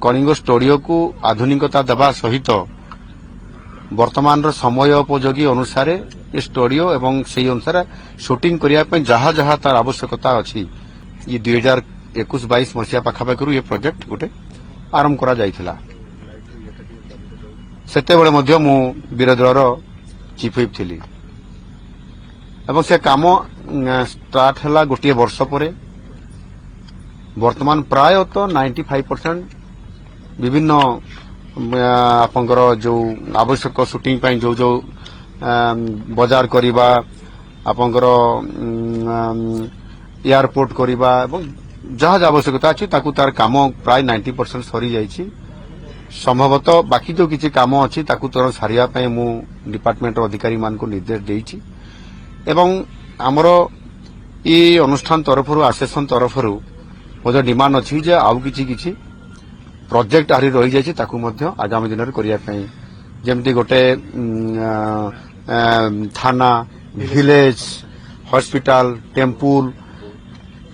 Kalinga studio को आधुनिकता देवा सहित वर्तमान समय उपयोगी अनुसार ये स्टूडियो एवं से अनुसार शूटिंग करने जहाँ जहाँ तार आवश्यकता अच्छी ये 2021-22 मसीहा पाखापाखि ये प्रोजेक्ट गोटे आरंभ करा जाइथिला। सेतेबेले मध्य मु विरोधी दलर चीफ व्हिप थिली एवं से काम स्टार्ट हला गोटे वर्ष परे वर्तमान प्राय तो 95% विभिन्न आपंकर जो आवश्यक शूटिंग पाई जो जो बाजार करिबा आपंकर एयरपोर्ट करिबा एवं जहाँ आवश्यकता अच्छी ताकू तार काम प्राय 90% सरी जाइछि। संभवतः बाकी जो किसी काम अच्छी ताकू तुरंत सारिया पे मु डिपार्टमेंट अधिकारी मान को निर्देश देइछि एवं आमर ये अनुष्ठान तरफ आसोसिएशन तरफ मध्य डिमांड अच्छी जे आउ किछि प्रोजेक्ट आरी रही जाइछि ताकू मध्य आगामी दिन में करिया पे जेमती गोटे थाना विलेज हॉस्पिटल टेम्पल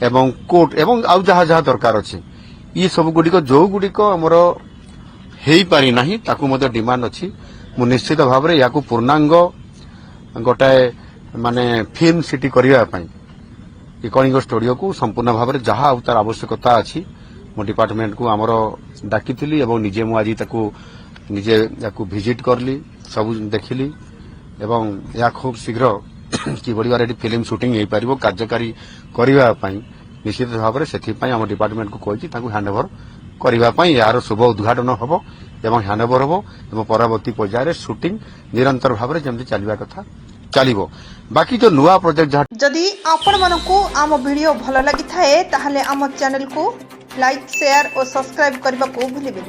एवं कोर्ट एवं आउ जहाँ जहाँ दरकार अच्छे ये सब गुड़िक जो गुड़िक आमर हेई पारि नाही ताकू मध्य डिमांड अच्छी मु निश्चित भाव में या पूर्णांग गोटे माने फिल्म सिटी करने कलिंग स्टूडियो को संपूर्ण भाव में जहाँ तार आवश्यकता अच्छी मो डिपार्टमेंट को आमर डाकिली एवं निजे मु आज निजे विजिट करली सब देखिली एवं या खूब शीघ्र कि फिल्म शूटिंग हो पार कार्यकारी करने निश्चित भाव में से आम डिपार्टमेंट को कही हैंडओवर करने यार शुभ उद्घाटन हम एवं हैंडओवर हम एवं परवर्ती पर्यायर शूटिंग निरंतर भाव में जमी चलवा कथा चलो बाकी जो नुआ प्रोजेक्ट जहाँ जदि आपण मानकु आम वीडियो भल लगी थाए ताहले आम चैनल को लाइक शेयर और सब्सक्राइब करने को भूलिबेनि।